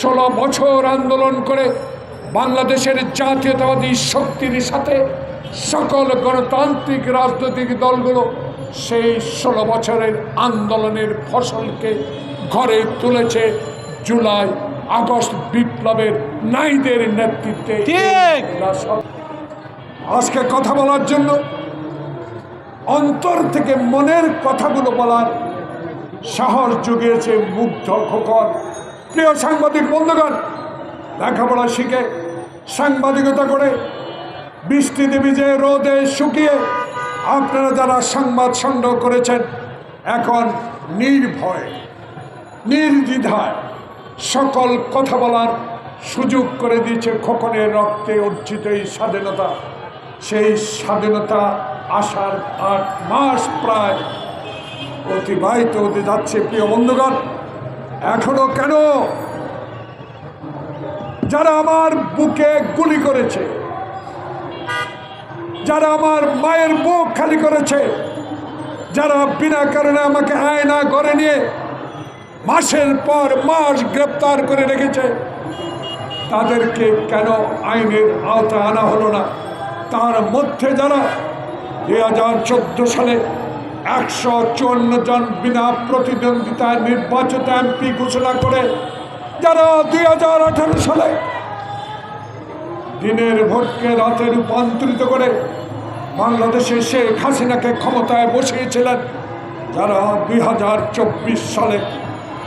16 বছর আন্দোলন করে বাংলাদেশের জাতীয়তাবাদী শক্তির সাথে সকল গণতান্ত্রিক রাজনৈতিক দলগুলো সেই 16 বছরের আন্দোলনের ফসলকে ঘরে তুলেছে জুলাই আগস্ট বিপ্লবের নাইদের নেতৃত্বে। আজকে কথা বলার জন্য, অন্তর থেকে মনের কথাগুলো বলার সাহস জুগিয়েছে মুগ্ধ খোকন। প্রিয় সাংবাদিক বন্ধুগণ, লেখাপড়া শিখে সাংবাদিকতা করে বৃষ্টিতে ভিজে রোদে শুকিয়ে আপনারা যারা সংবাদ সংগ্রহ করেছেন, এখন নির্ভয়ে নির্দ্বিধায় সকল কথা বলার সুযোগ করে দিয়েছে খোকনের রক্তে অর্জিত এই স্বাধীনতা। সেই স্বাধীনতা আসার 8 মাস প্রায় অতিবাহিত হতে যাচ্ছে। প্রিয় বন্ধুগণ, এখনো কেন যারা আমার বুকে গুলি করেছে, যারা আমার মায়ের বুক খালি করেছে, যারা বিনা কারণে আমাকে আয়না করে নিয়ে মাসের পর মাস গ্রেপ্তার করে রেখেছে, তাদেরকে কেন আইনের আওতায় আনা হলো না? তার মধ্যে যারা 2014 সালে 154 জন বিনা প্রতিদ্বন্দ্বিতায় নির্বাচিত এমপি ঘোষণা করে, যারা 2018 সালে দিনের ভোটকে রাতে রূপান্তরিত করে বাংলাদেশে শেখ হাসিনাকে ক্ষমতায় বসিয়েছিলেন, যারা 2024 সালে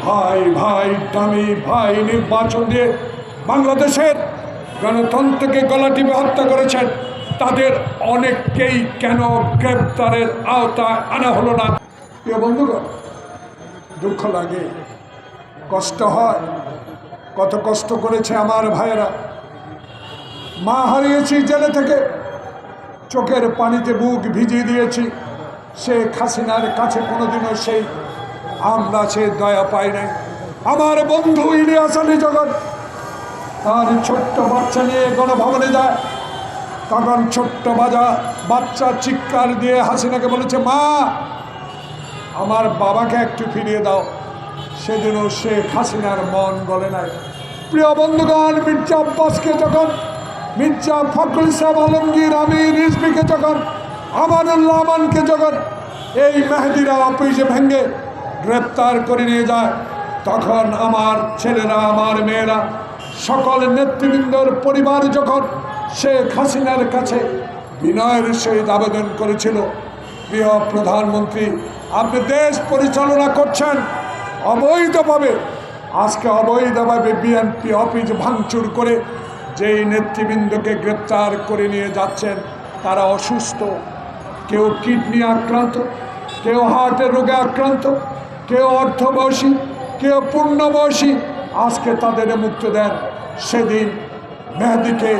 ভাই ভাই দামি ভাই নির্বাচন দিয়ে বাংলাদেশের গণতন্ত্রকে গলা টিপে হত্যা করেছেন, তাদের অনেককেই কেন গ্রেপ্তারের আওতায় আনা হলো না? প্রিয় বন্ধুগণ, দুঃখ লাগে, কষ্ট হয়। কত কষ্ট করেছে আমার ভাইয়েরা। মা হারিয়েছি জেলে থেকে, চোখের পানিতে বুক ভিজিয়ে দিয়েছি। শেখ হাসিনার কাছে কোনোদিনও সেই আমরা সে দয়া পাই নাই। আমার বন্ধু ইলিয়াস আলী যখন তার ছোট্ট বাচ্চা নিয়ে গণভবনে যায়, তখন ছোট্ট বাচ্চা চিৎকার দিয়ে হাসিনাকে বলেছে, মা আমার বাবাকে একটু ফিরিয়ে দাও। সেদিনও শেখ হাসিনার মন গলে নাই। প্রিয় বন্ধুগণ, মির্জা আব্বাসকে যখন, মির্জা ফখরুল ইসলাম আলমগীর, আমির রিজভীকে যখন, আমানুল্লাহ আমানকে যখন এই মেহেদিরা অফিসে ভেঙে গ্রেপ্তার করে নিয়ে যায়, তখন আমার ছেলেরা, আমার মেয়েরা, সকল নেতৃবৃন্দর পরিবার যখন শেখ হাসিনার কাছে বিনয়ের সহিত আবেদন করেছিল, প্রিয় প্রধানমন্ত্রী, আপনি দেশ পরিচালনা করছেন অবৈধভাবে, আজকে অবৈধভাবে বিএনপি অফিস ভাঙচুর করে যেই নেতৃবৃন্দকে গ্রেপ্তার করে নিয়ে যাচ্ছেন, তারা অসুস্থ, কেউ কিডনি আক্রান্ত, কেউ হার্টের রোগে আক্রান্ত, কেউ অর্ধবয়সী, কেউ পূর্ণবয়সী। আজকে তাদের মুক্ত দেন। সেদিন মেহেদিকে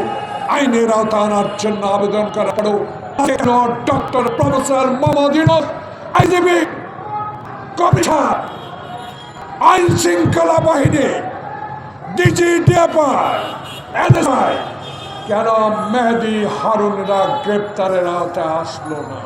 আইনের আওতায় আনার জন্য আবেদন করার পরেও doctor professor Mohammad Yunus, IGP, commissioner, আইন শৃঙ্খলা বাহিনী, ডিজিডিএফআই, এনএসআই, কেন মেহেদি হারুনরা গ্রেপ্তারের আওতায় আসলো না?